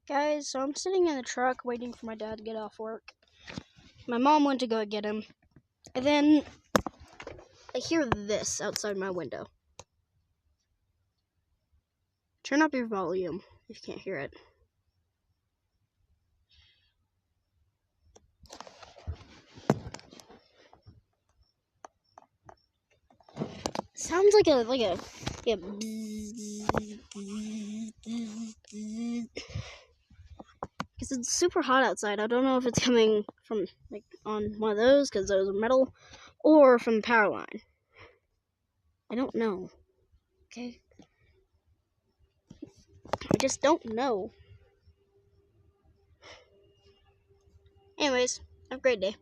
Guys, so I'm sitting in the truck waiting for my dad to get off work. My mom went to go get him. And then I hear this outside my window. Turn up your volume if you can't hear it. Sounds like a because it's super hot outside. I don't know if it's coming from on one of those because those are metal, or from the power line. I don't know. Okay, I just don't know. Anyways, have a great day.